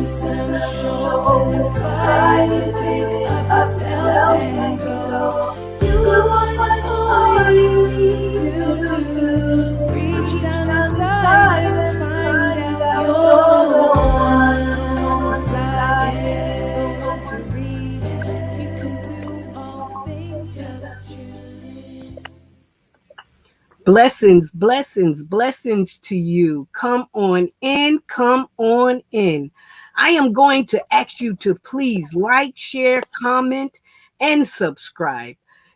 essential, inspired to pick up yourself and go. You find all you need to do. Reach down inside and find out you're the one to fly and to reach. You can do all things, just choose. Blessings, blessings, blessings to you. Come on in, come on in. I am going to ask you to please like, share, comment, and subscribe.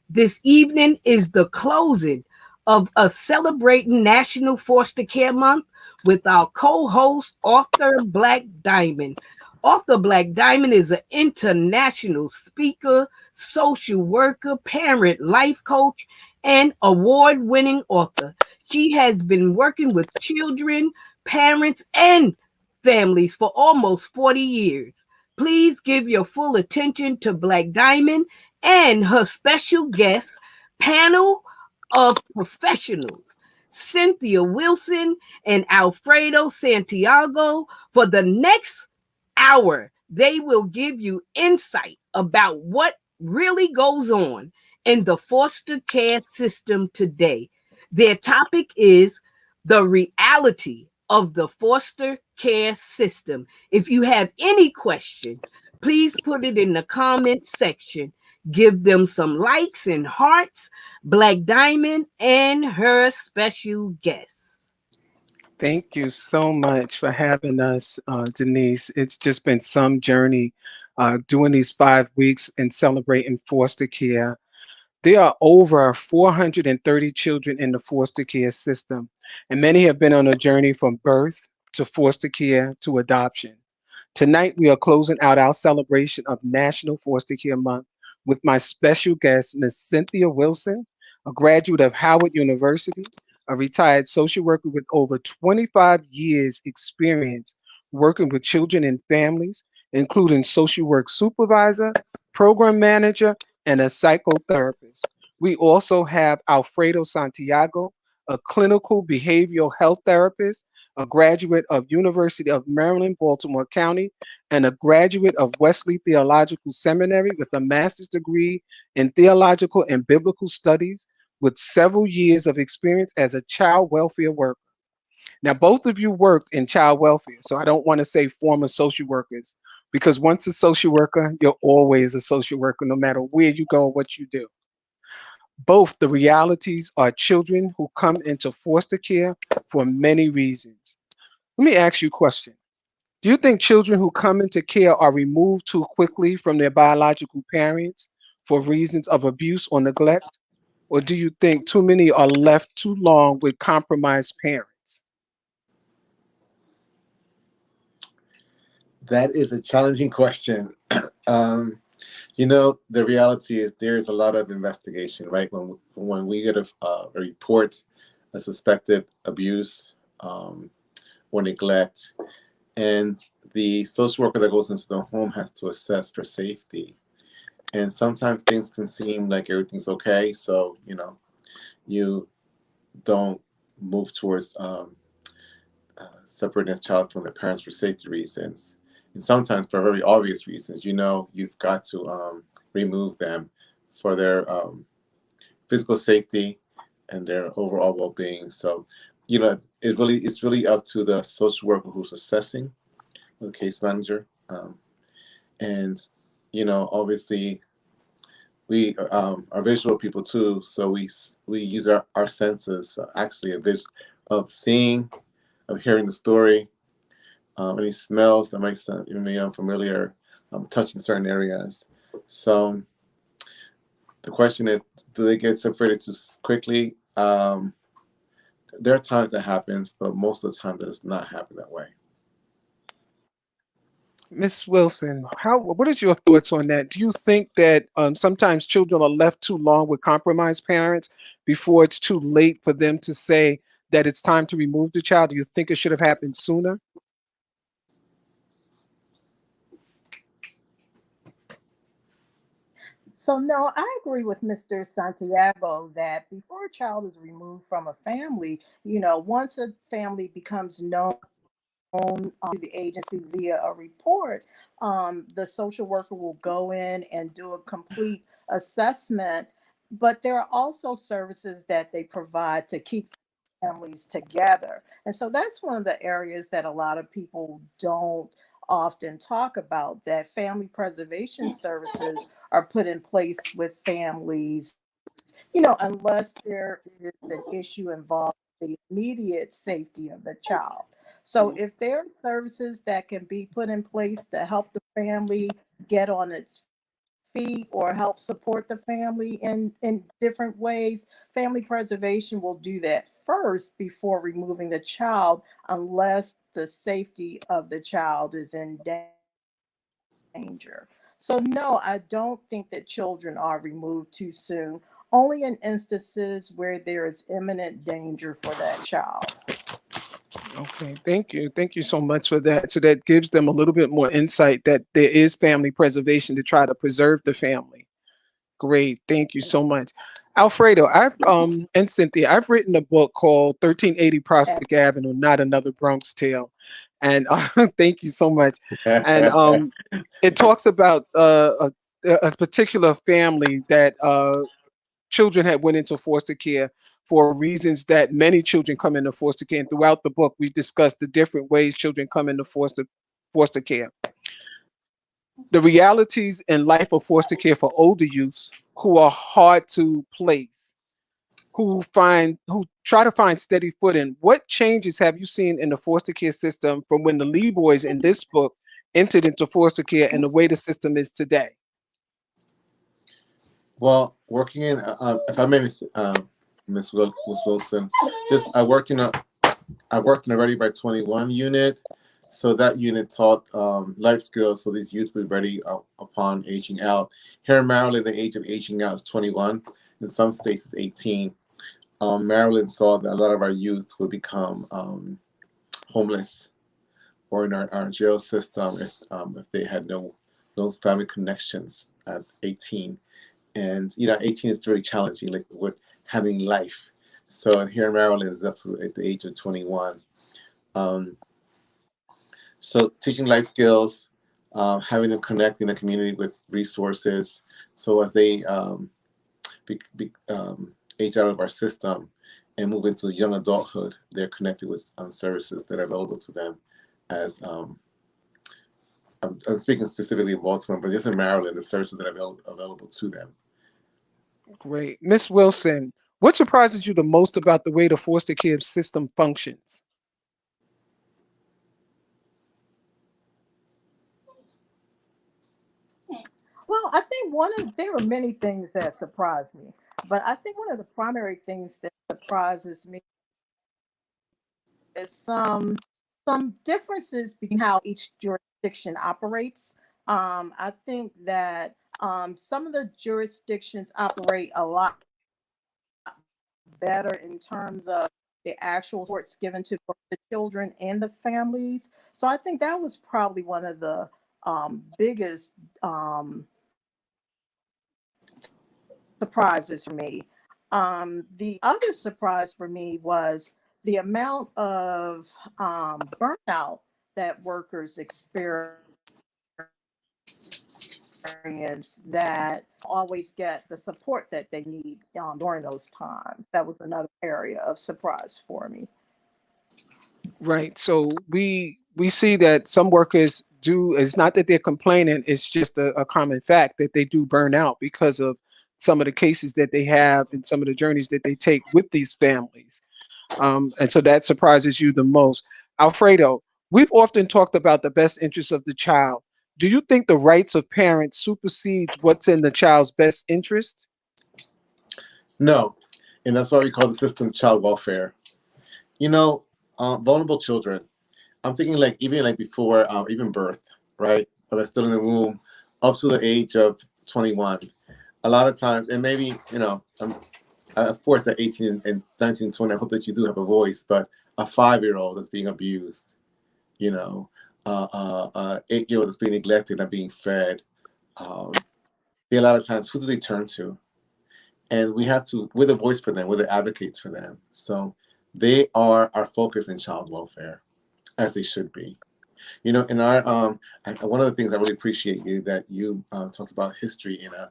This evening is the closing of a celebrating National Foster Care Month with our co-host, Author Black Diamond. Author Black Diamond is an international speaker, social worker, parent, life coach, and award winning author. She has been working with children, parents, and families for almost 40 years. Please give your full attention to Black Diamond and her special guest panel of professionals, Cynthia Wilson and Alfredo Santiago. For the next hour, they will give you insight about what really goes on in the foster care system today. Their topic is the reality of the foster care system. If you have any questions, please put it in the comment section. Give them some likes and hearts. Black Diamond and her special guests. Thank you so much for having us, Denise. It's just been some journey doing these 5 weeks and celebrating foster care. There are over 430 children in the foster care system, and many have been on a journey from birth to foster care to adoption. Tonight, we are closing out our celebration of National Foster Care Month with my special guest, Ms. Cynthia Wilson, a graduate of Howard University, a retired social worker with over 25 years' experience working with children and families, including social work supervisor, program manager, and a psychotherapist. We also have Alfredo Santiago, a clinical behavioral health therapist, a graduate of University of Maryland, Baltimore County, and a graduate of Wesley Theological Seminary with a master's degree in theological and biblical studies with several years of experience as a child welfare worker. Now, both of you worked in child welfare, so I don't want to say former social workers because once a social worker, you're always a social worker, no matter where you go or what you do. Both the realities are children who come into foster care for many reasons. Let me ask you a question. Do you think children who come into care are removed too quickly from their biological parents for reasons of abuse or neglect? Or do you think too many are left too long with compromised parents? That is a challenging question. um, the reality is there is a lot of investigation, right? When we get a report, a suspected abuse or neglect, and the social worker that goes into the home has to assess for safety. And sometimes things can seem like everything's okay, so you don't move towards separating a child from their parents for safety reasons. And sometimes for very obvious reasons, you've got to remove them for their physical safety and their overall well-being. So, it's really up to the social worker who's assessing, the case manager, and obviously we are visual people too, so we use our senses, actually, of seeing, of hearing the story, any smells that might sound even unfamiliar, touching certain areas. So the question is, do they get separated too quickly? There are times that happens, but most of the time, that does not happen that way. Miss Wilson, what is your thoughts on that? Do you think that sometimes children are left too long with compromised parents before it's too late for them to say that it's time to remove the child? Do you think it should have happened sooner? So, no, I agree with Mr. Santiago that before a child is removed from a family, once a family becomes known to the agency via a report, the social worker will go in and do a complete assessment. But there are also services that they provide to keep families together. And so that's one of the areas that a lot of people don't often talk about, that family preservation services are put in place with families, unless there is an issue involved the immediate safety of the child. So if there are services that can be put in place to help the family get on its feet or help support the family in different ways, family preservation will do that first before removing the child, unless the safety of the child is in danger. So, no, I don't think that children are removed too soon, only in instances where there is imminent danger for that child. Okay, thank you. Thank you so much for that. So that gives them a little bit more insight that there is family preservation to try to preserve the family. Great. Thank you so much. Alfredo, I've and Cynthia, I've written a book called 1380 Prospect Avenue, Not Another Bronx Tale. And thank you so much. And it talks about a particular family that children had went into foster care for reasons that many children come into foster care. And throughout the book, we discussed the different ways children come into foster care. The realities and life of foster care for older youth who are hard to place, who try to find steady footing. What changes have you seen in the foster care system from when the Lee boys in this book entered into foster care and the way the system is today? Well, working in, if I may, Miss Wilson, just I worked in a Ready by 21 unit. So that unit taught life skills, so these youth would be ready upon aging out. Here in Maryland, the age of aging out is 21. In some states, it's 18. Maryland saw that a lot of our youth would become homeless or in our jail system if they had no family connections at 18. And 18 is very challenging, like with having life. So here in Maryland, it's up to at the age of 21. Um, so teaching life skills, having them connect in the community with resources, so as they age out of our system and move into young adulthood, they're connected with services that are available to them. As I'm speaking specifically of Baltimore, but just in Maryland, the services that are available to them. Great. Miss Wilson, what surprises you the most about the way the foster care system functions? Well, I think there were many things that surprised me, but I think one of the primary things that surprises me is some differences between how each jurisdiction operates. I think that some of the jurisdictions operate a lot better in terms of the actual supports given to both the children and the families. So I think that was probably one of the biggest surprises for me. The other surprise for me was the amount of burnout that workers experience that always get the support that they need during those times. That was another area of surprise for me. Right. So we see that some workers do. It's not that they're complaining. It's just a common fact that they do burn out because of some of the cases that they have and some of the journeys that they take with these families. And so that surprises you the most. Alfredo, we've often talked about the best interests of the child. Do you think the rights of parents supersedes what's in the child's best interest? No, and that's why we call the system child welfare. You know, vulnerable children. I'm thinking like even like before even birth, right? But they're still in the womb up to the age of 21. A lot of times, and maybe of course at 18 and 19, 20, I hope that you do have a voice. But a 5-year-old that's being abused, you know, 8-year-old that's being neglected and being fed. Um, a lot of times, who do they turn to? And we're the voice for them, we're the advocates for them. So they are our focus in child welfare. as they should be. You know, in our one of the things I really appreciate you that you talked about history in a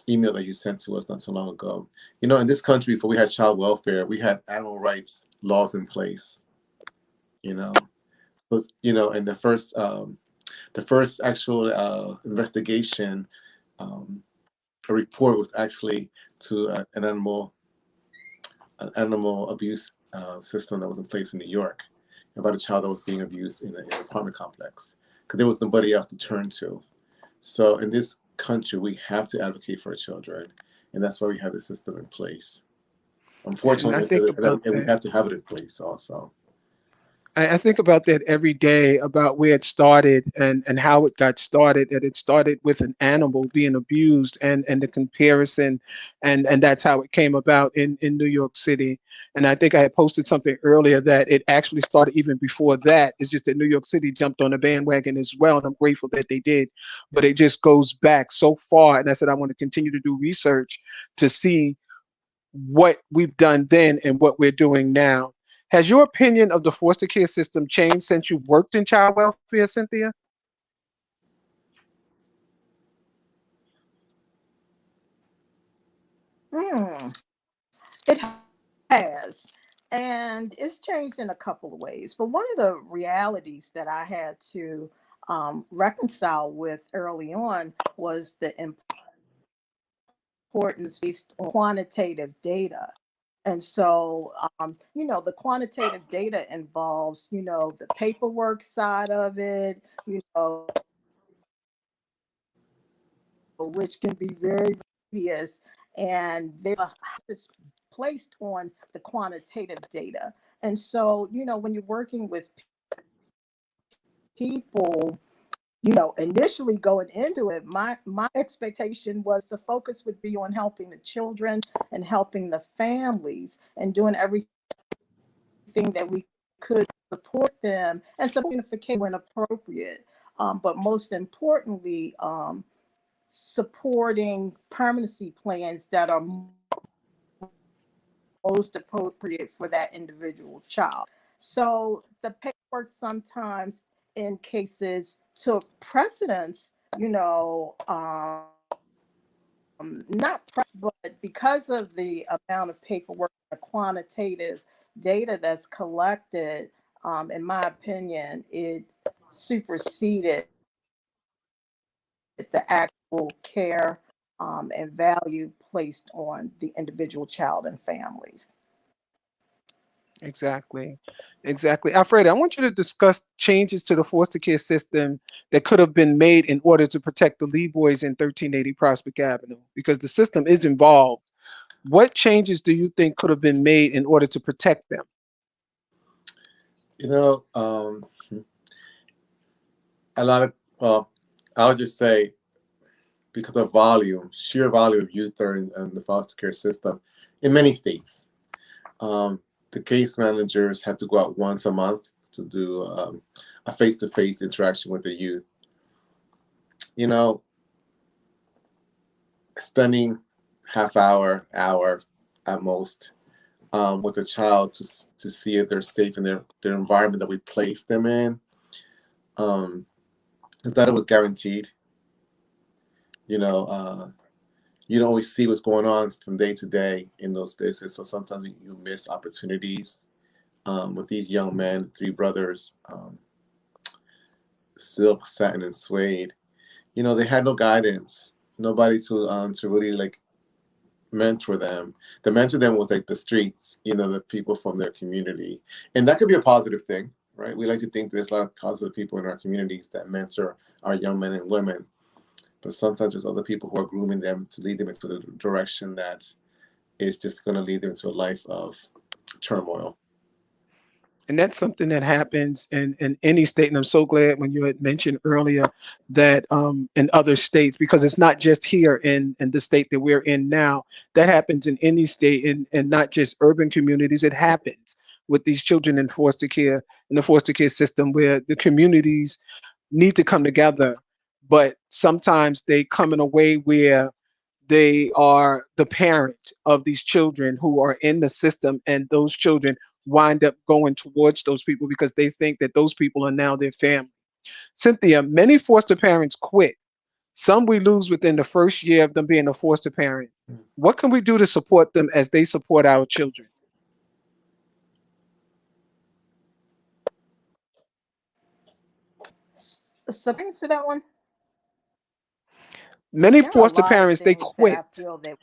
email that you sent to us not so long ago. You know, in this country, before we had child welfare, we had animal rights laws in place. You know, but you know, and the first actual investigation, um, a report was actually to an animal abuse system that was in place in New York about a child that was being abused in an apartment complex because there was nobody else to turn to. So in this country, we have to advocate for our children, and that's why we have the system in place. And I Unfortunately, think about and we that. have to have it in place also. I think about that every day, about where it started and how it got started. That it started with an animal being abused, and the comparison, and that's how it came about in New York City. And I think I had posted something earlier that it actually started even before that. It's just that New York City jumped on the bandwagon as well, and I'm grateful that they did. But it Yes. just goes back so far, and I said I want to continue to do research to see what we've done then and what we're doing now. Has your opinion of the foster care system changed since you've worked in child welfare, Cynthia? Hmm. It has. And it's changed in a couple of ways. But one of the realities that I had to reconcile with early on was the importance based on quantitative data. And so, the quantitative data involves, the paperwork side of it, which can be very tedious. And there's a it's placed on the quantitative data. And so, when you're working with people, initially going into it, my expectation was the focus would be on helping the children and helping the families and doing everything that we could support them and support when appropriate. But most importantly, supporting permanency plans that are most appropriate for that individual child. So the paperwork sometimes in cases took precedence, not but because of the amount of paperwork, the quantitative data that's collected, in my opinion, it superseded the actual care and value placed on the individual child and families. Exactly. Exactly. Alfred, I want you to discuss changes to the foster care system that could have been made in order to protect the Lee boys in 1380 Prospect Avenue, because the system is involved. What changes do you think could have been made in order to protect them? You know, a lot of well, I'll just say because of volume, sheer volume of youth that are in the foster care system in many states. Um, the case managers had to go out once a month to do a face-to-face interaction with the youth. You know, spending hour at most with a child to see if they're safe in their environment that we place them in. Because that it was guaranteed. You know, you don't always see what's going on from day to day in those places. So sometimes you miss opportunities with these young men, three brothers, Silk, Satin, and Suede. You know, they had no guidance, nobody to really like mentor them. The mentor them was like the streets, you know, the people from their community, and that could be a positive thing, right? We like to think there's a lot of positive people in our communities that mentor our young men and women, but sometimes there's other people who are grooming them to lead them into the direction that is just going to lead them into a life of turmoil. And that's something that happens in any state. And I'm so glad when you had mentioned earlier that in other states, because it's not just here in the state that we're in now, that happens in any state and not just urban communities. It happens with these children in foster care, in the foster care system, where the communities need to come together. But sometimes they come in a way where they are the parent of these children who are in the system, and those children wind up going towards those people because they think that those people are now their family. Cynthia, many foster parents quit. Some we lose within the first year of them being a foster parent. What can we do to support them as they support our children? So can I answer that one? Many There are a foster lot of parents, they things that I quit. feel that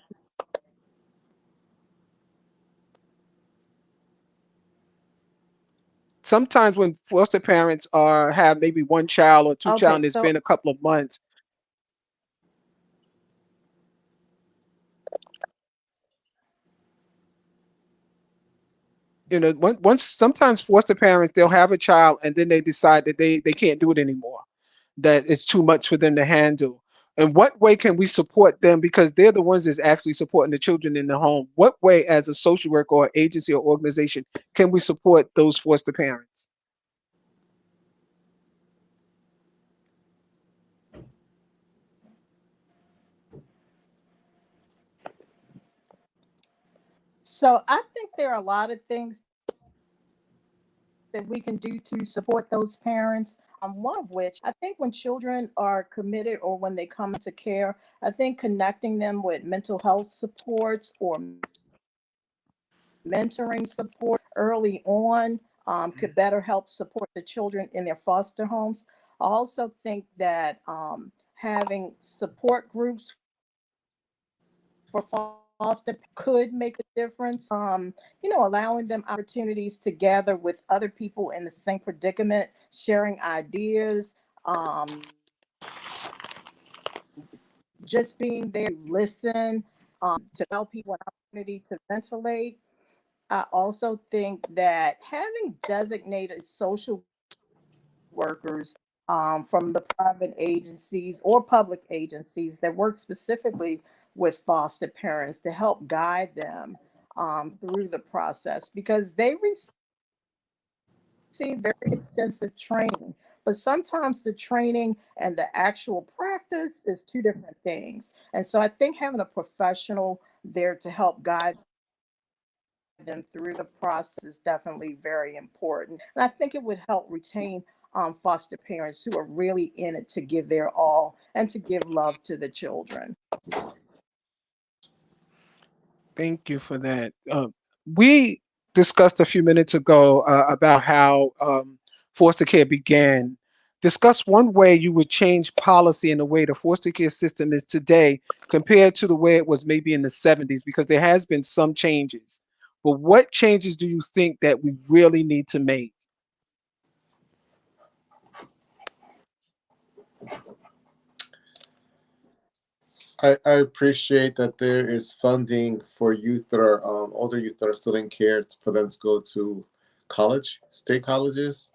Sometimes when foster parents are have maybe one child or two child okay, and it's so been a couple of months, once sometimes foster parents they'll have a child and then they decide that they can't do it anymore, that it's too much for them to handle. In what way can we support them because they're the ones that's actually supporting the children in the home? What way as a social worker or agency or organization can we support those foster parents? I think there are a lot of things that we can do to support those parents. One of which I think when children are committed or when they come into care, I think connecting them with mental health supports or mentoring support early on could better help support the children in their foster homes. I also think that having support groups for foster could make a difference. Allowing them opportunities to gather with other people in the same predicament, sharing ideas, um, just being there to listen, to allow people an opportunity to ventilate. I also think that having designated social workers from the private agencies or public agencies that work specifically with foster parents to help guide them through the process because they receive very extensive training. But sometimes the training and the actual practice is two different things. And so I think having a professional there to help guide them through the process is definitely very important. And I think it would help retain foster parents who are really in it to give their all and to give love to the children. Thank you for that. We discussed a few minutes ago about how foster care began. Discuss one way you would change policy in the way the foster care system is today compared to the way it was maybe in the 70s, because there has been some changes. But what changes do you think that we really need to make? I appreciate that there is funding for youth that are older youth that are still in care for them to go to college, state colleges.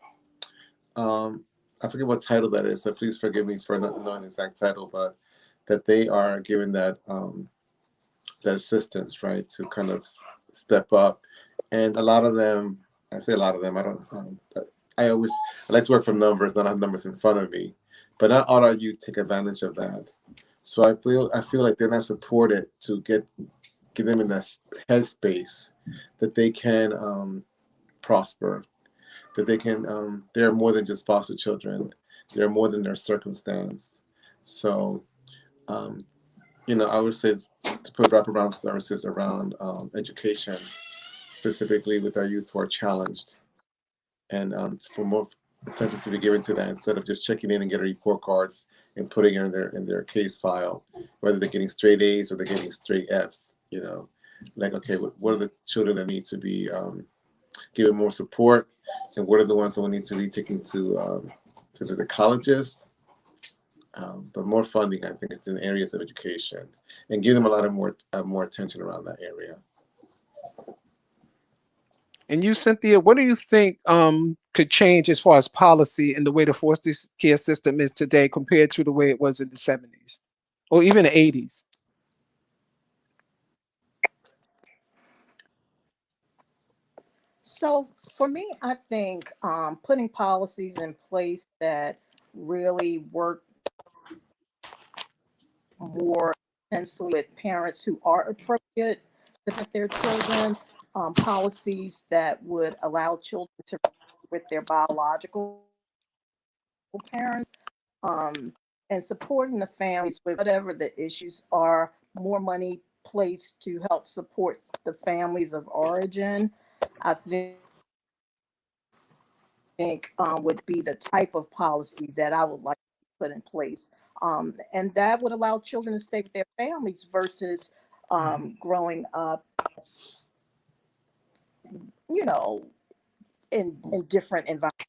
Um, I forget what title that is, so please forgive me for not knowing the exact title, but that they are given that assistance, right, to kind of step up. And a lot of them, I say a lot of them, I don't, I like to work from numbers, not have numbers in front of me, but not all our youth take advantage of that. So I feel like they're not supported to get them in that headspace that they can prosper, that they're more than just foster children, they're more than their circumstance. So um, I would say to put wraparound services around education, specifically with our youth who are challenged, and for more attention to be given to that instead of just checking in and getting report cards and putting it in their case file, whether they're getting straight A's or they're getting straight F's. Like, okay, what are the children that need to be given more support, and what are the ones that will need to be taken to the colleges, but more funding, I think, is in areas of education, and give them a lot of more attention around that area. And you, Cynthia, what do you think could change as far as policy and the way the foster care system is today compared to the way it was in the 70s or even the 80s? So for me, I think putting policies in place that really work more intensely with parents who are appropriate to protect their children. policies that would allow children to with their biological parents, and supporting the families with whatever the issues are, more money placed to help support the families of origin, I think would be the type of policy that I would like to put in place. And that would allow children to stay with their families versus growing up, you know, in different environments.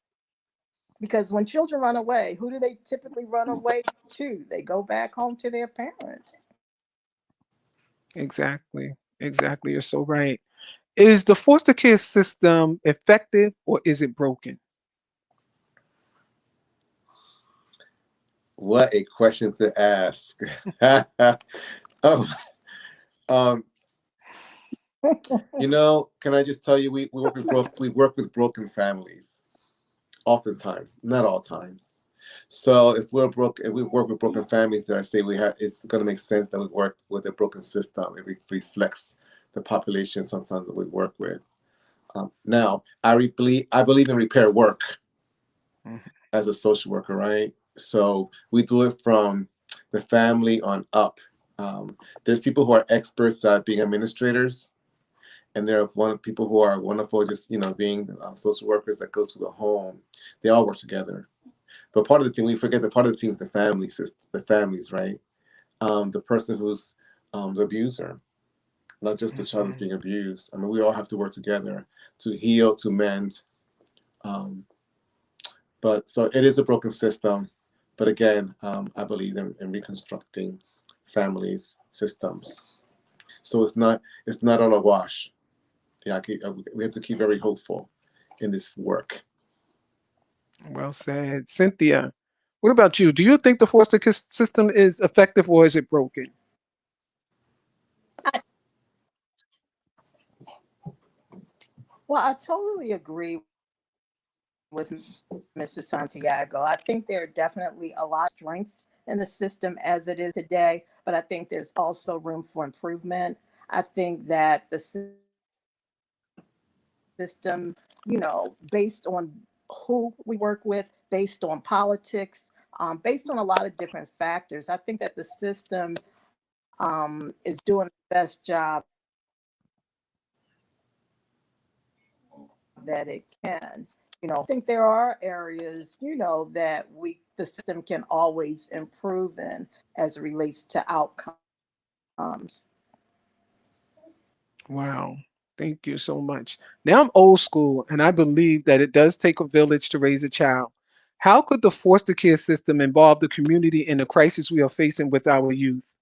Because when children run away, who do they typically run away to? They go back home to their parents. Exactly. Exactly. You're so right. Is the foster care system effective or is it broken? What a question to ask. Oh, um, can I just tell you, we work with broken families, oftentimes, not all times. So if we work with broken families, then I say it's going to make sense that we work with a broken system. It reflects the population sometimes that we work with. Now, I believe in repair work Mhm. as a social worker, right? So we do it from the family on up. There's people who are experts at being administrators, and there are people who are wonderful, just being social workers that go to the home. They all work together. But part of the team, we forget that part of the team is the the families, right? The person who's the abuser, not just the child that's Mhm. being abused. I mean, we all have to work together to heal, to mend. Um, but so it is a broken system. But again, I believe in reconstructing families systems. So it's not all a wash. Yeah, we have to keep very hopeful in this work. Well said. Cynthia, what about you? Do you think the foster care system is effective or is it broken? I, well, I totally agree with Mr. Santiago. I think there are definitely a lot of strengths in the system as it is today, but I think there's also room for improvement. I think that the system, based on who we work with, based on politics, based on a lot of different factors, I think that the system is doing the best job that it can. I think there are areas, that the system can always improve in as it relates to outcomes. Wow. Thank you so much. Now I'm old school and I believe that it does take a village to raise a child. How could the foster care system involve the community in the crisis we are facing with our youth?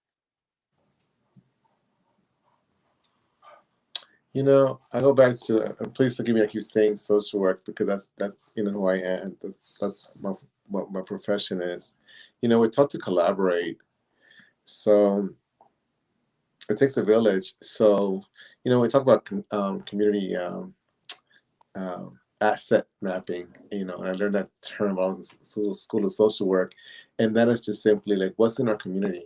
I go back to, and please forgive me, I keep saying social work because that's who I am. That's what my profession is. We're taught to collaborate, so it takes a village. So we talk about community asset mapping. And I learned that term while I was in school of social work, and that is just simply like what's in our community.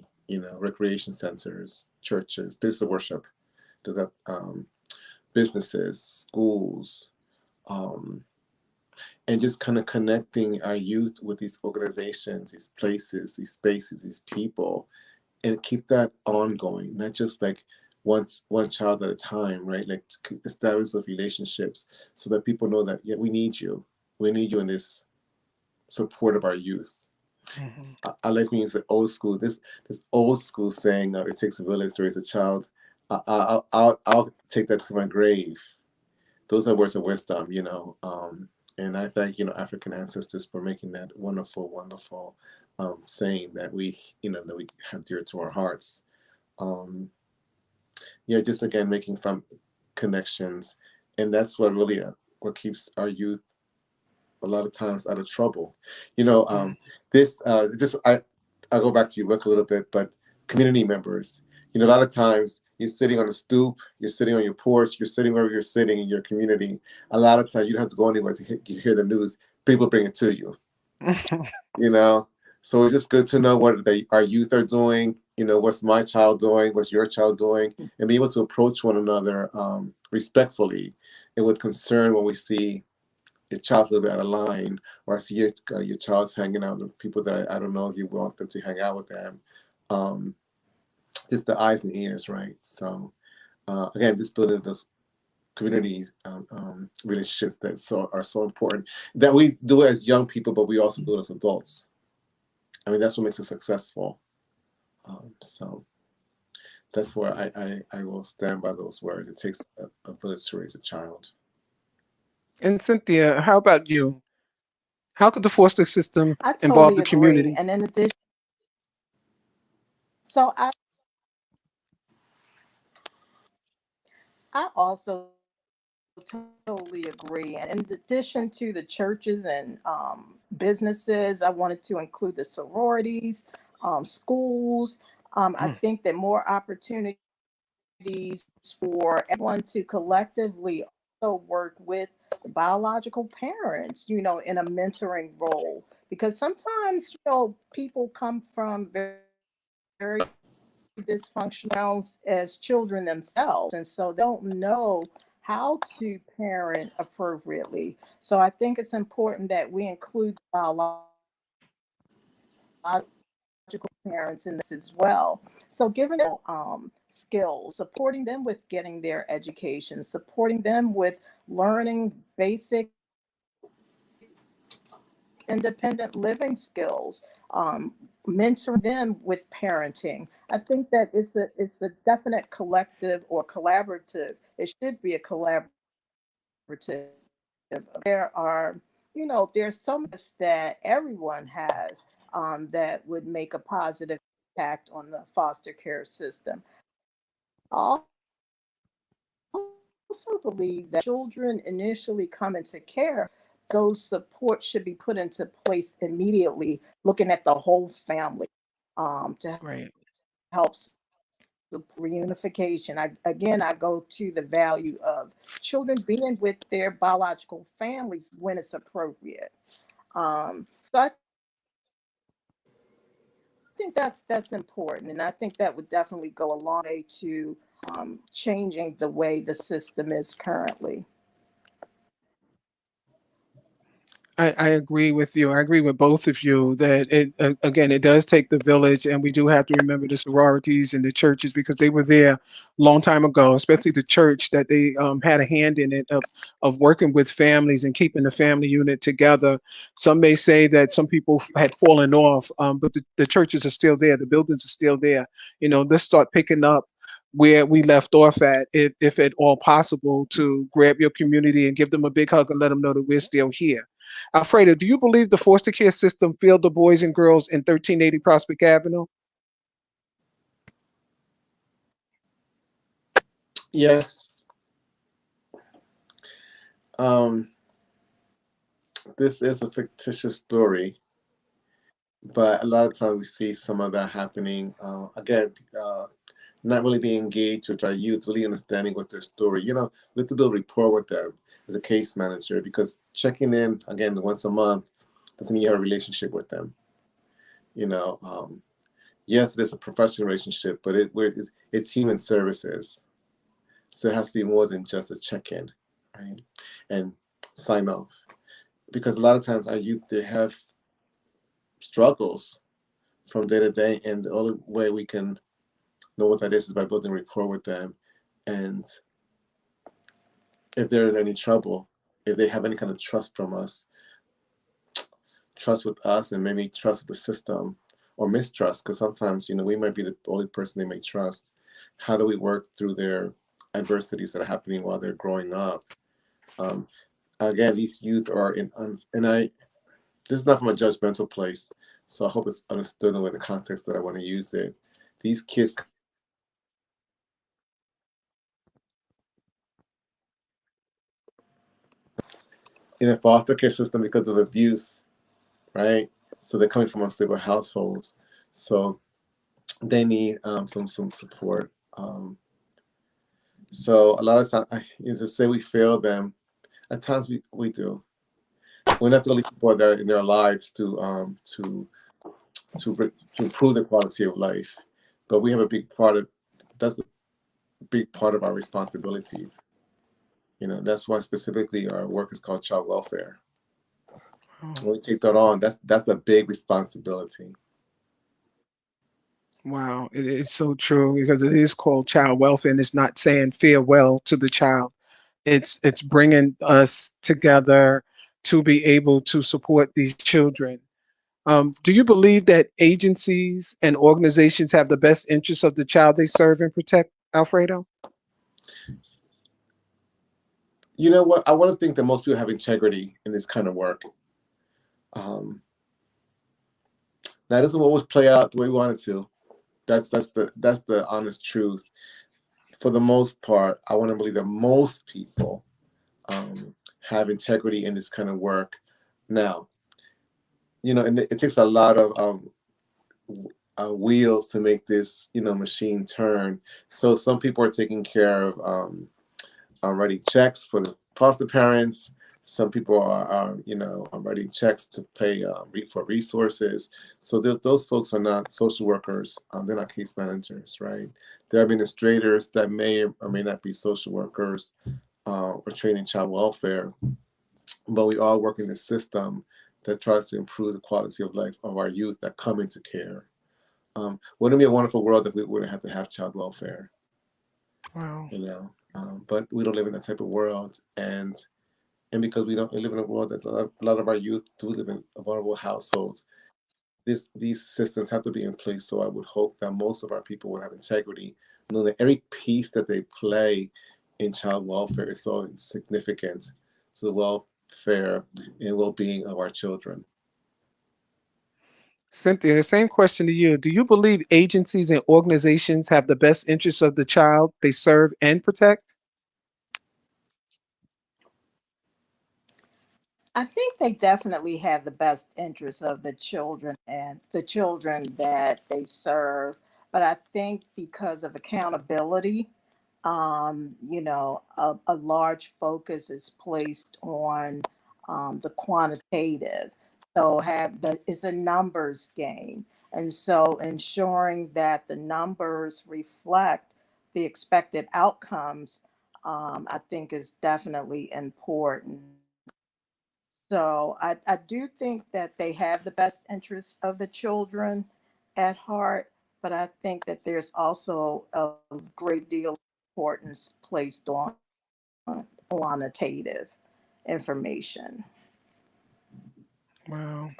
Recreation centers, churches, places of worship. Does that businesses, schools, um, and just kind of connecting our youth with these organizations, these places, these spaces, these people, and keep that ongoing, not just like one child at a time, right? Like to establish those relationships so that people know that yeah, we need you in this support of our youth. Mhm. I like when you say old school. This old school saying, "It takes a village to raise a child." I'll take that to my grave. Those are words of wisdom, and I thank African ancestors for making that wonderful, wonderful saying that we have dear to our hearts. Um, yeah, just again making fun connections, and that's what keeps our youth a lot of times out of trouble. You know, Mhm. um, this just I go back to your book a little bit, but community members. A lot of times you're sitting on a stoop, you're sitting on your porch, you're sitting wherever you're sitting in your community. A lot of times you don't have to go anywhere to hear the news. People bring it to you. You know, so it's just good to know what our youth are doing. what's my child doing, what's your child doing, and be able to approach one another respectfully and with concern when we see your child's a little bit out of line, or I see your child's hanging out with people that I don't know if you want them to hang out with them. Um, just the eyes and ears, right? So again, just building those community relationships that are so important that we do as young people, but we also do it as adults. I mean, that's what makes us successful. So that's where I will stand by those words. It takes a village to raise a child. And Cynthia, how about you? How could the foster system I involve totally the agree. community? And in addition, so I also totally agree. And in addition to the churches and businesses, I wanted to include the sororities, schools. I Mm, think that more opportunities for everyone to collectively also work with the biological parents, in a mentoring role. Because sometimes, people come from very dysfunctional as children themselves. And so they don't know how to parent appropriately. So I think it's important that we include biological parents in this as well. So giving them skills, supporting them with getting their education, supporting them with learning basic independent living skills, mentoring them with parenting. I think that it's a definite collective or collaborative. It should be a collaborative. There are, there's so much that everyone has that would make a positive impact on the foster care system. I also believe that children initially come into care, those supports should be put into place immediately, looking at the whole family to right. help reunification. I go to the value of children being with their biological families when it's appropriate. So I think that's important, and I think that would definitely go a long way to changing the way the system is currently. I agree with you. I agree with both of you that again, it does take the village, and we do have to remember the sororities and the churches because they were there a long time ago, especially the church that they had a hand in it of working with families and keeping the family unit together. Some may say that some people had fallen off, but the churches are still there. The buildings are still there. Let's start picking up where we left off at, if at all possible, to grab your community and give them a big hug and let them know that we're still here. Alfredo, do you believe the foster care system failed the boys and girls in 1380 Prospect Avenue? Yes, um, this is a fictitious story, but a lot of times we see some of that happening. Again, not really being engaged with our youth, really understanding what their story. We have to build rapport with them as a case manager because checking in again once a month doesn't mean you have a relationship with them. You know, um, yes, there's a professional relationship, but it's human services, so it has to be more than just a check-in, right? And sign off because a lot of times our youth they have struggles from day to day, and the only way we can know what that is by building rapport with them, and if they're in any trouble, if they have any kind of trust from us, trust with us, and maybe trust with the system, or mistrust, because sometimes we might be the only person they may trust. How do we work through their adversities that are happening while they're growing up? Um, Again, these youth are and this is not from a judgmental place, so I hope it's understood in the context that I want to use it. These kids in a foster care system because of abuse, right? So they're coming from unstable households, so they need some support. So a lot of times, to say we fail them, at times we do. We have to really support that in their lives to improve the quality of life. but we have a big part of that's a big part of our responsibilities. That's why specifically our work is called child welfare. Oh, When we take that on, that's a big responsibility. wow, it is so true because it is called child welfare, and it's not saying farewell to the child. It's bringing us together to be able to support these children. Do you believe that agencies and organizations have the best interests of the child they serve and protect, Alfredo? You know what? I want to think that most people have integrity in this kind of work. Um, Now, it doesn't always play out the way we want it to. That's the honest truth. For the most part, I want to believe that most people have integrity in this kind of work. Now, and it takes a lot of wheels to make this machine turn. So some people are taking care of writing checks for the foster parents. Some people are writing checks to pay for resources. So those folks are not social workers. They're not case managers, right? They're administrators that may or may not be social workers or trained in child welfare. But we all work in this system that tries to improve the quality of life of our youth that come into care. Wouldn't it be a wonderful world if we wouldn't have to have child welfare? Wow. But we don't live in that type of world, and because we don't live in a world that a lot of our youth do live in vulnerable households, these systems have to be in place. So I would hope that most of our people would have integrity, knowing that every piece that they play in child welfare is so significant to the welfare and well-being of our children. Cynthia, the same question to you. Do you believe agencies and organizations have the best interests of the child they serve and protect? I think they definitely have the best interests of the children and the children that they serve. But I think because of accountability, a large focus is placed on the quantitative. So have the it's a numbers game, and so ensuring that the numbers reflect the expected outcomes, I think is definitely important. So I do think that they have the best interests of the children at heart, but I think that there's also a great deal of importance placed on quantitative information. Wow.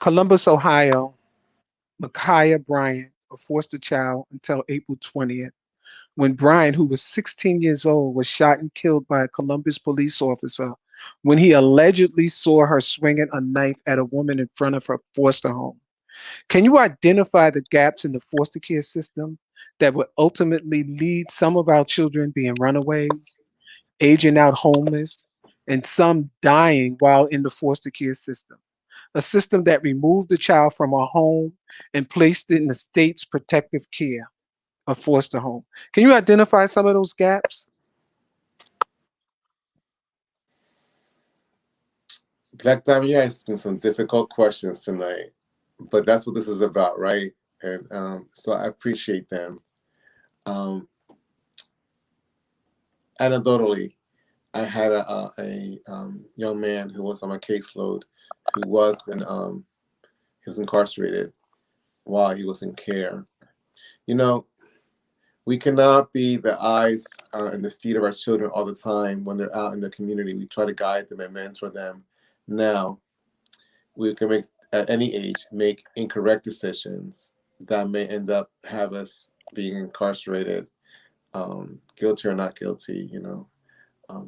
Columbus, Ohio, Micaiah Bryant, a foster child until April 20th, when Bryant, who was 16 years old, was shot and killed by a Columbus police officer when he allegedly saw her swinging a knife at a woman in front of her foster home. Can you identify the gaps in the foster care system that would ultimately lead some of our children being runaways, aging out homeless, and some dying while in the foster care system? A system that removed the child from a home and placed it in the state's protective care, a foster home. Can you identify some of those gaps? Black Diamond, you're asking some difficult questions tonight, but that's what this is about, right? And so I appreciate them. Um, Anecdotally, I had a young man who was on my caseload who he was incarcerated while he was in care. You know, we cannot be the eyes and the feet of our children all the time when they're out in the community. We try to guide them and mentor them. Now, we can make at any age make incorrect decisions that may end up have us being incarcerated, guilty or not guilty,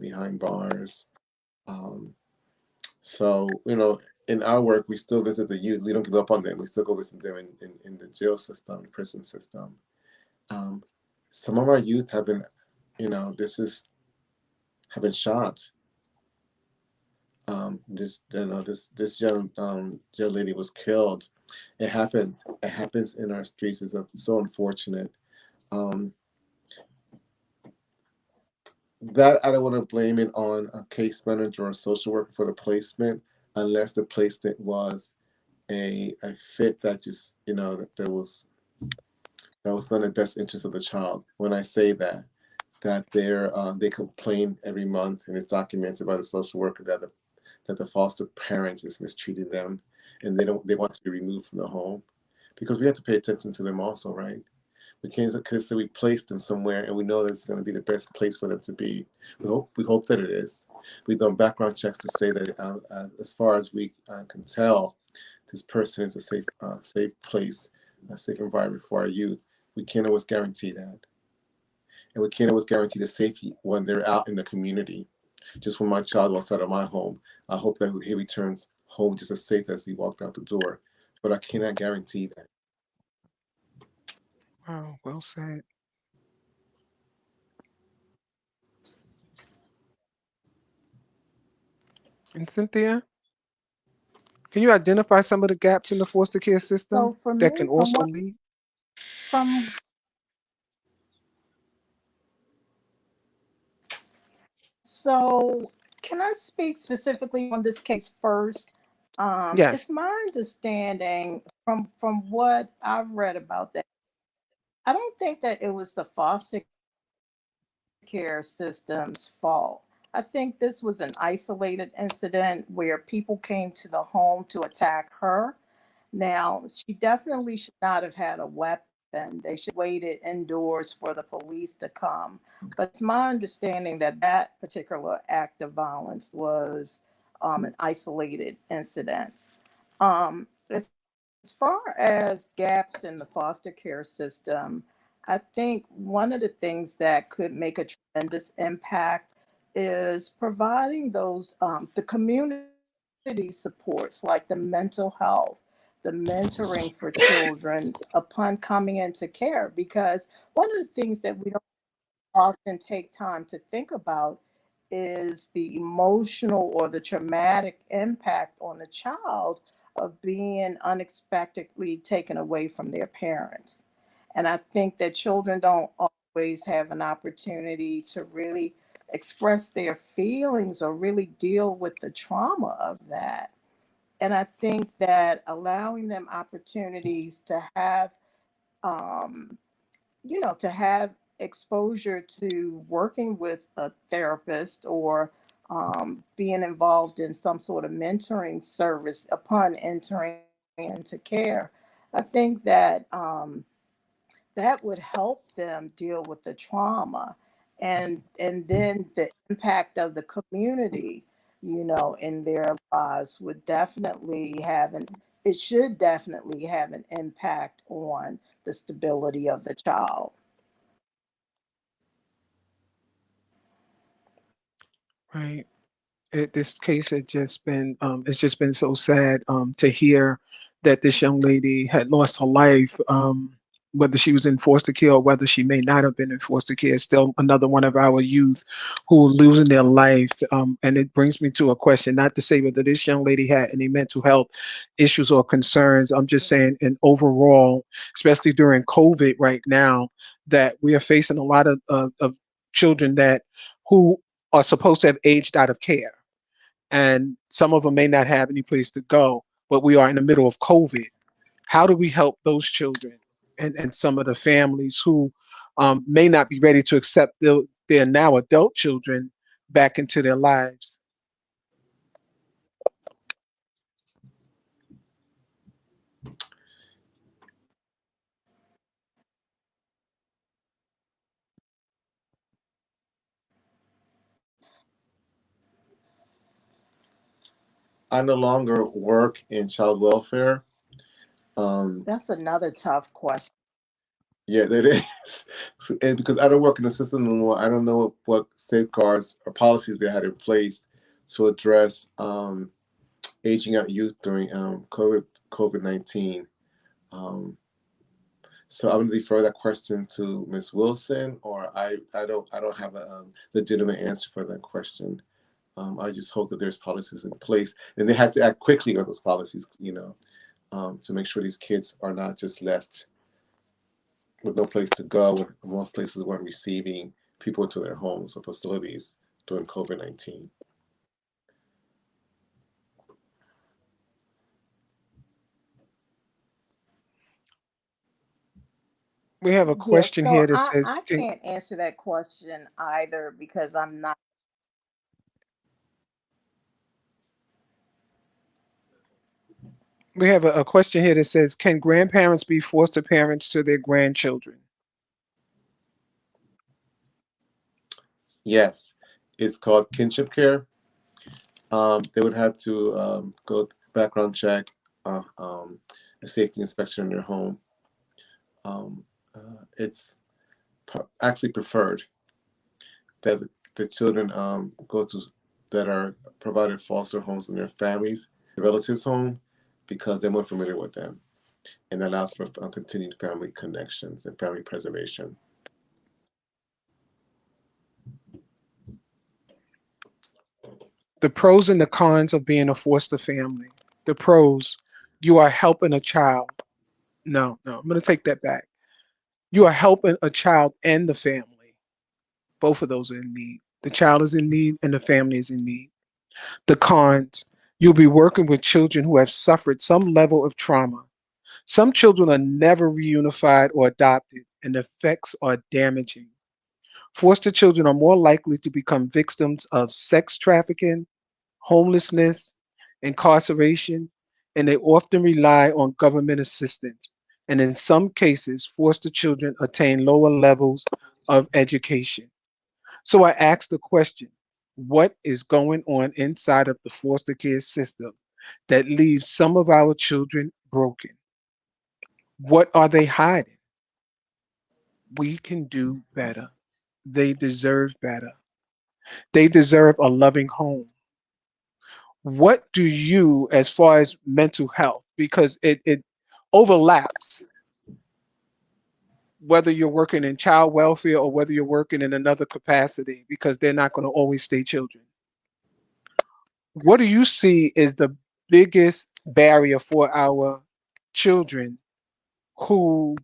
behind bars. Um, so, in our work, we still visit the youth. We don't give up on them. We still go visit them in the jail system, prison system. Um, some of our youth have been, this is have been shot. This young jail lady was killed. It happens. It happens in our streets. It's so unfortunate. Um, that I don't want to blame it on a case manager or a social worker for the placement, unless the placement was a fit that just that there was That was not in the best interest of the child. When I say that, they complain every month, and it's documented by the social worker that the foster parent is mistreating them, and they want to be removed from the home, because we have to pay attention to them also, right? We can't, because we place them somewhere and we know that it's going to be the best place for them to be. We hope that it is. We've done background checks to say that as far as we can tell, this person is a safe place, a safe environment for our youth. We can't always guarantee that, and we can't always guarantee the safety when they're out in the community. Just when my child walks out of my home, I hope that he returns home just as safe as he walked out the door. But I cannot guarantee that. Wow, well said. And Cynthia, can you identify some of the gaps in the foster care system So for that can me, also lead? from so can I speak specifically on this case first? Yes. It's my understanding from what I've read about that. I don't think that it was the foster care system's fault. I think this was an isolated incident where people came to the home to attack her. Now, she definitely should not have had a weapon. They should have waited indoors for the police to come. But it's my understanding that that particular act of violence was an isolated incident. As far as gaps in the foster care system, I think one of the things that could make a tremendous impact is providing the community supports like the mental health, the mentoring for children upon coming into care. Because one of the things that we don't often take time to think about is the emotional or the traumatic impact on the child of being unexpectedly taken away from their parents. And I think that children don't always have an opportunity to really express their feelings or really deal with the trauma of that. And I think that allowing them opportunities to have um, to have exposure to working with a therapist or being involved in some sort of mentoring service upon entering into care, I think that that would help them deal with the trauma and then the impact of the community, in their lives would definitely have an it should definitely have an impact on the stability of the child. Right. This case had just been it's just been so sad to hear that this young lady had lost her life, whether she was in foster care or whether she may not have been in foster care. Still another one of our youth who are losing their life, and it brings me to a question, not to say whether this young lady had any mental health issues or concerns. I'm just saying, in overall, especially during COVID right now, that we are facing a lot of children that who are supposed to have aged out of care, and some of them may not have any place to go, but we are in the middle of COVID. How do we help those children and some of the families who may not be ready to accept their now adult children back into their lives? I no longer work in child welfare. Um, That's another tough question. yeah, that is. And because I don't work in the system anymore, I don't know what safeguards or policies they had in place to address aging out youth during COVID-19. Um, so I'm going to defer that question to Ms. Wilson, or I don't have a legitimate answer for that question. I just hope that there's policies in place, and they had to act quickly on those policies, to make sure these kids are not just left with no place to go. When most places weren't receiving people into their homes or facilities during COVID-19. We have a Yes, question so here that says, I can't answer that question either because I'm not. we have a question here that says, can grandparents be foster parents to their grandchildren? Yes, it's called kinship care. They would have to go background check, a safety inspection in their home. It's actually preferred that the children go to that are provided foster homes in their families, their relatives' home, because they're more familiar with them, and that allows for continued family connections and family preservation. The pros and the cons of being a foster family. The pros, you are helping a child. No, no, I'm going to take that back. You are helping a child and the family. Both of those are in need. The child is in need and the family is in need. The cons, you'll be working with children who have suffered some level of trauma. Some children are never reunified or adopted, and the effects are damaging. Foster children are more likely to become victims of sex trafficking, homelessness, incarceration, and they often rely on government assistance. And in some cases, foster children attain lower levels of education. So I asked the question, what is going on inside of the foster care system that leaves some of our children broken? What are they hiding? We can do better. They deserve better. They deserve a loving home. What do you, as far as mental health, because it overlaps, whether you're working in child welfare or whether you're working in another capacity, because they're not going to always stay children. What do you see is the biggest barrier for our children who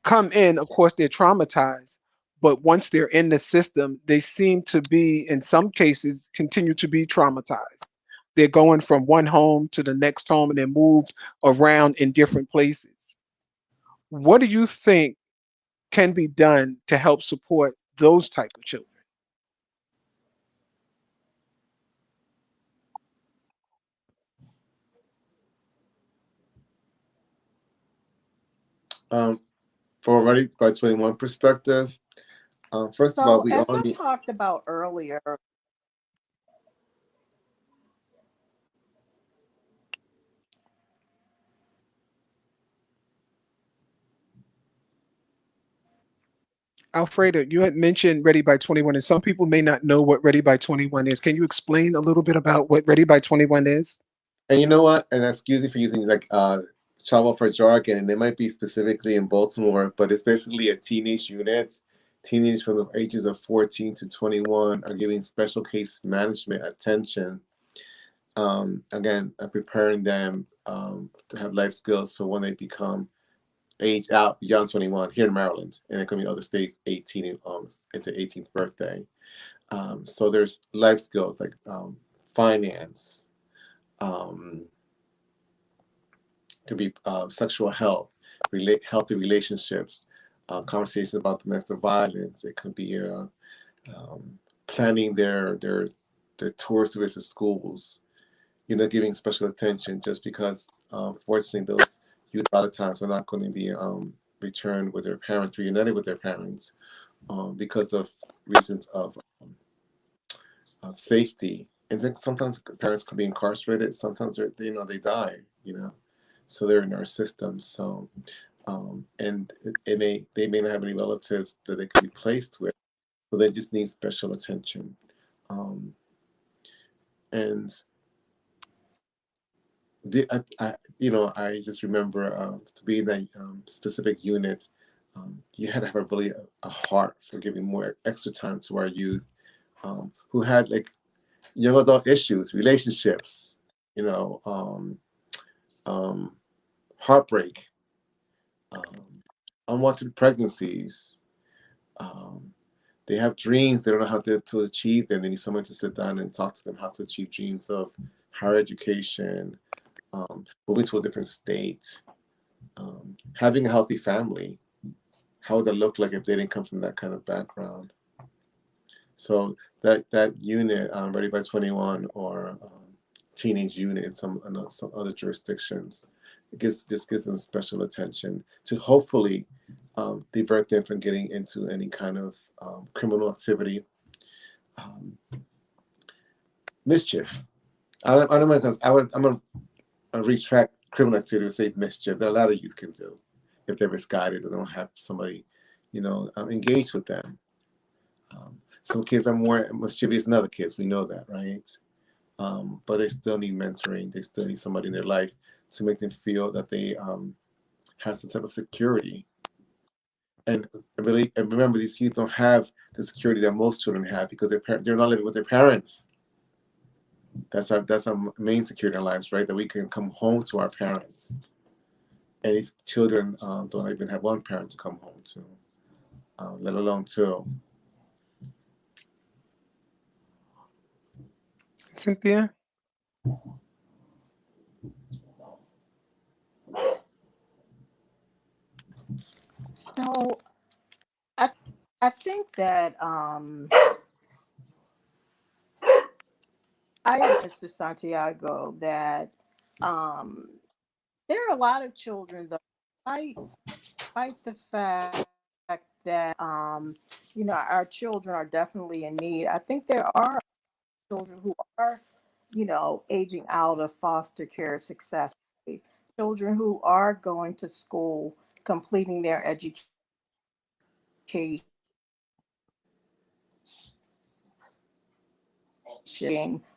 come in? Of course, they're traumatized, but once they're in the system, they seem to be, in some cases, continue to be traumatized. They're going from one home to the next home and they're moved around in different places. What do you think can be done to help support those type of children? Um, from a Ready by 21 perspective, first of all, So we as all I need. talked about earlier, Alfredo, you had mentioned Ready by 21, and some people may not know what Ready by 21 is. Can you explain a little bit about what Ready by 21 is? And you know what? And excuse me for using like travel for jargon, and it might be specifically in Baltimore, but it's basically a teenage unit. Teenagers from the ages of 14 to 21 are giving special case management attention. Again, preparing them to have life skills for when they become age out beyond 21 here in Maryland, and it could be other states 18 into 18th birthday. So there's life skills like finance, um, could be sexual health, healthy relationships, conversations about domestic violence. It could be planning their tours to visit schools. Giving special attention just because, fortunately, those youth a lot of times are not going to be returned with their parents, reunited with their parents, because of reasons of safety. And then sometimes parents could be incarcerated. Sometimes they die. So they're in our system. So and they may not have any relatives that they could be placed with, so they just need special attention. Um, and I just remember to be in that specific unit, you had to have a heart for giving more extra time to our youth, who had like young adult issues, relationships, you know, um, um, heartbreak, um, unwanted pregnancies. Um, they have dreams. They don't know how to achieve them. They need someone to sit down and talk to them how to achieve dreams of higher education, moving to a different state, having a healthy family. how would that look like if they didn't come from that kind of background? So that unit, Ready by 21 or teenage unit in some other jurisdictions, just gives them special attention to hopefully divert them from getting into any kind of criminal activity, um, mischief. I don't know, because I'm gonna retract criminal activity to say mischief. That a lot of youth can do if they're misguided or don't have somebody, engaged with them. Some kids are more mischievous than other kids. We know that, right? But they still need mentoring. They still need somebody in their life to make them feel that they have some type of security. And really, and remember, these youth don't have the security that most children have because they're not living with their parents. That's our main security in our lives, right? That we can come home to our parents. And these children don't even have one parent to come home to, let alone two. Cynthia? So I I think that I agree with Mr. Santiago that um, there are a lot of children though, despite the fact that our children are definitely in need. I think there are children who are, aging out of foster care successfully. Children who are going to school, completing their education,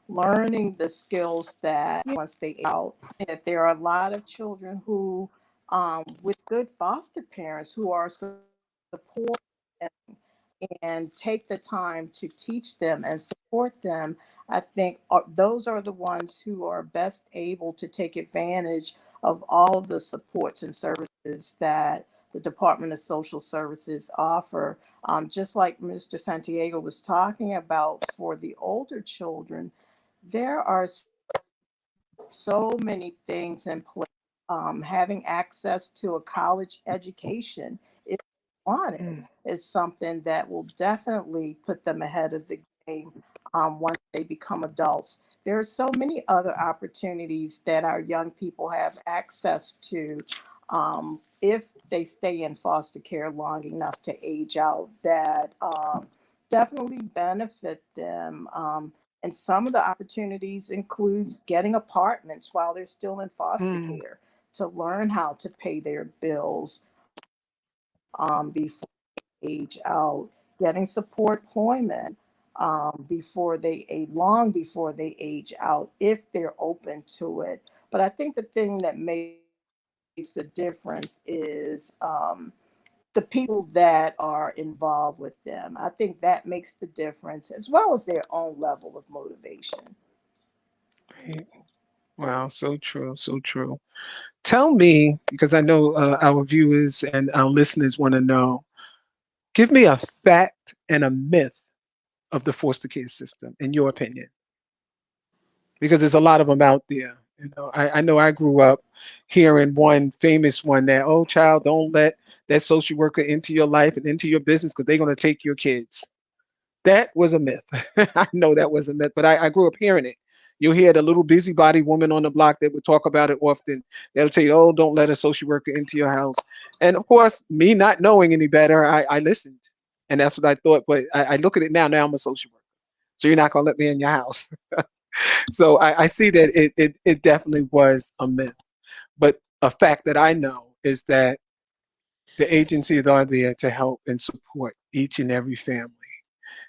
learning the skills that once they out, that there are a lot of children who, with good foster parents who are supportive and take the time to teach them and support them, I think those are the ones who are best able to take advantage of all the supports and services that the Department of Social Services offer. Just like Mr. Santiago was talking about for the older children, there are so many things in place. Having access to a college education, if you want it, Mm. is something that will definitely put them ahead of the game once they become adults. There are so many other opportunities that our young people have access to if they stay in foster care long enough to age out that definitely benefit them. And some of the opportunities includes getting apartments while they're still in foster Mm. care to learn how to pay their bills before they age out, getting support employment long before they age out if they're open to it. But I think the thing that makes the difference is the people that are involved with them. I think that makes the difference, as well as their own level of motivation. Right. Wow, so true, so true. Tell me, because I know our viewers and our listeners want to know, give me a fact and a myth of the foster care system, in your opinion, because there's a lot of them out there. I know I grew up hearing one famous one that, oh, child, don't let that social worker into your life and into your business because they're going to take your kids. That was a myth. I know that was a myth, but I grew up hearing it. You'll hear the little busybody woman on the block that would talk about it often. They'll tell you, oh, don't let a social worker into your house. And of course, me not knowing any better, I listened. And that's what I thought. But I look at it now. Now I'm a social worker. So you're not going to let me in your house. So I see that it definitely was a myth. But a fact that I know is that the agencies are there to help and support each and every family.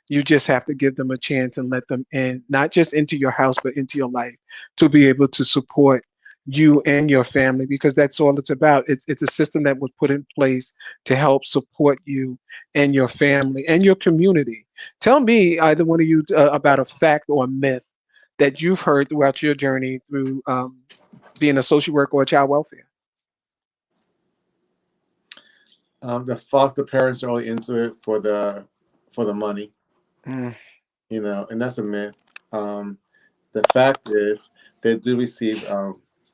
You just have to give them a chance and let them in, not just into your house, but into your life to be able to support you and your family, because that's all it's about. It's a system that was put in place to help support you and your family and your community. Tell me, either one of you, about a fact or a myth that you've heard throughout your journey through being a social worker or child welfare. The foster parents are only into it for the money, Mm. and that's a myth. Um, the fact is they do receive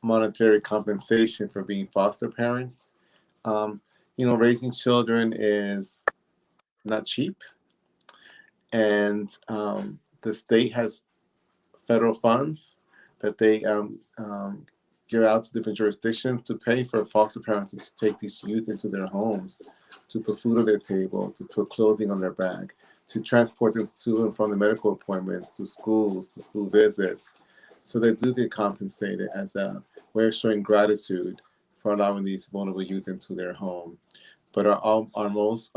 monetary compensation for being foster parents. Um, Raising children is not cheap, and the state has federal funds that they give out to different jurisdictions to pay for foster parents to take these youth into their homes, to put food on their table, to put clothing on their back, to transport them to and from the medical appointments, to schools, to school visits. So they do get compensated as a way of showing gratitude for allowing these vulnerable youth into their home. But are most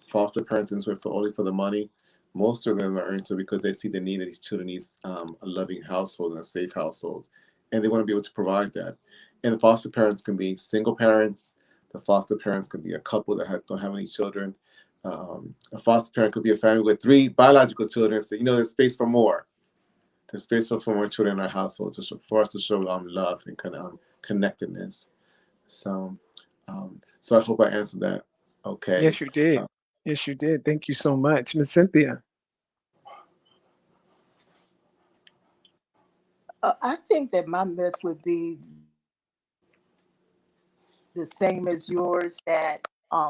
foster parents into it for only for the money? Most of them are into it because they see the need that these children need a loving household and a safe household, and they want to be able to provide that. And the foster parents can be single parents. The foster parents could be a couple that don't have any children. A foster parent could be a family with 3 biological children. So there's space for more. There's space for more children in our household for us to show love and kind of connectedness. So, so I hope I answered that. Okay. Yes, you did. Yes, you did. Thank you so much, Miss Cynthia. I think that my myth would be the same as yours, that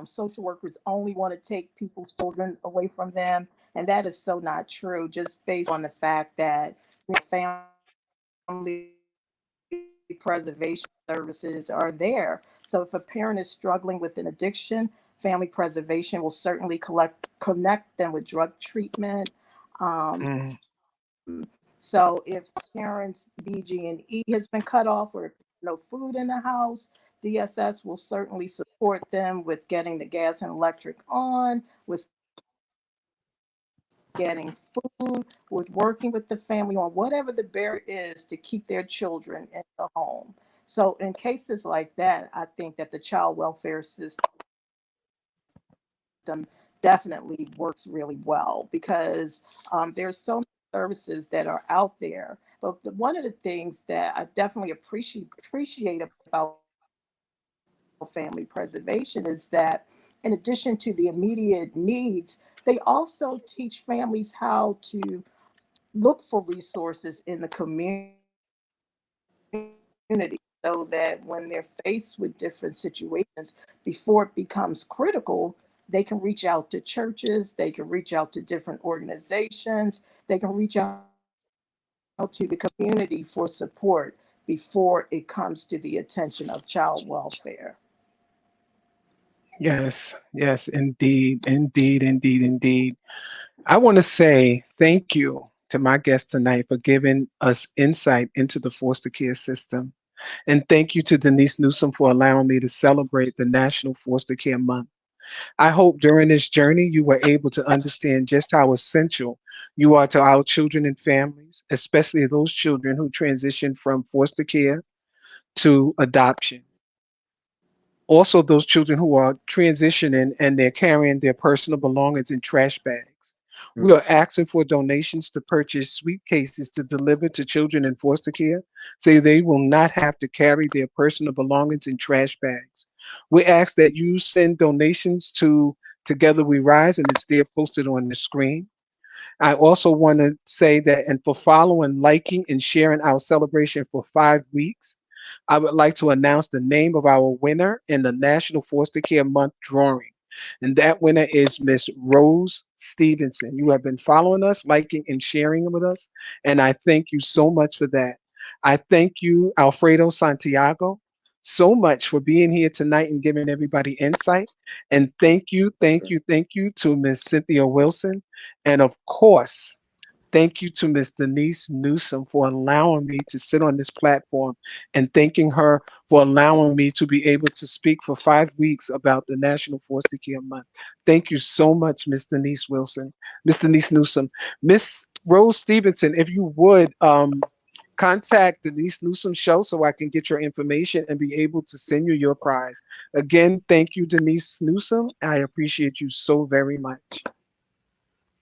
social workers only want to take people's children away from them. And that is so not true, just based on the fact that family preservation services are there. So if a parent is struggling with an addiction, family preservation will certainly connect them with drug treatment. Um, Mm, so if the parent's BG&E has been cut off, or no food in the house, DSS will certainly support them with getting the gas and electric on, with getting food, with working with the family on whatever the barrier is to keep their children in the home. So in cases like that, I think that the child welfare system definitely works really well, because there's so many services that are out there. But one of the things that I definitely appreciate about family preservation is that, in addition to the immediate needs, they also teach families how to look for resources in the community, so that when they're faced with different situations, before it becomes critical, they can reach out to churches, they can reach out to different organizations, they can reach out to the community for support before it comes to the attention of child welfare. yes, yes, indeed, indeed, indeed, indeed. I want to say thank you to my guest tonight for giving us insight into the foster care system. And thank you to Denise Newsom for allowing me to celebrate the National Foster Care Month. I hope during this journey you were able to understand just how essential you are to our children and families, especially those children who transition from foster care to adoption. Also, those children who are transitioning and they're carrying their personal belongings in trash bags. We are asking for donations to purchase sweet cases to deliver to children in foster care so they will not have to carry their personal belongings in trash bags. We ask that you send donations to Together We Rise, and it's there posted on the screen. I also want to say that, and for following, liking, and sharing our celebration for 5 weeks, I would like to announce the name of our winner in the National Foster Care Month drawing. And that winner is Miss Rose Stevenson. You have been following us, liking, and sharing with us. And I thank you so much for that. I thank you, Alfredo Santiago, so much for being here tonight and giving everybody insight. And thank you, thank Sure. you, thank you to Miss Cynthia Wilson, and of course, thank you to Miss Denise Newsom for allowing me to sit on this platform, and thanking her for allowing me to be able to speak for 5 weeks about the National Foster Care Month. Thank you so much, Miss Denise Wilson, Miss Denise Newsom. Miss Rose Stevenson, if you would contact Denise Newsom show so I can get your information and be able to send you your prize. Again, thank you, Denise Newsom. I appreciate you so very much.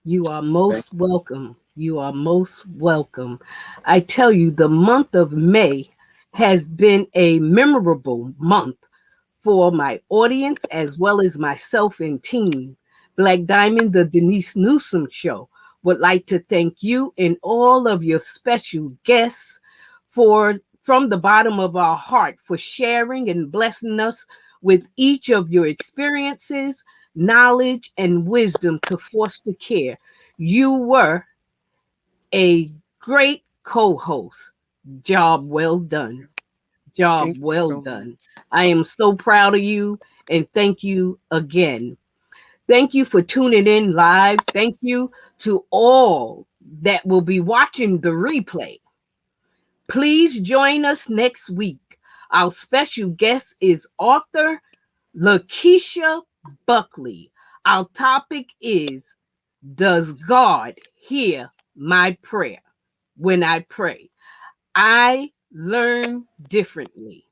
You are Thank most welcome. You are most welcome. I tell you, the month of May has been a memorable month for my audience as well as myself and team. Black Diamond, the Denise Newsom Show, would like to thank you and all of your special guests for from the bottom of our heart for sharing and blessing us with each of your experiences, knowledge, and wisdom to foster care. You were a great co host. Job well done. Job Thank you well so much. done. I am so proud of you and thank you again. Thank you for tuning in live. Thank you to all that will be watching the replay. Please join us next week. Our special guest is author Lakeisha Buckley. Our topic is, does God hear my prayer when I pray? I learn differently.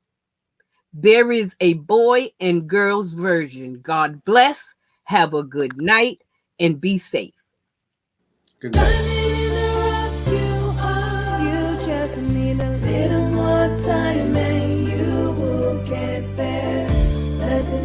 There is a boy and girls version. God bless. Have a good night and be safe. Good night. Running up, you just need a little more time and you will get there. Let the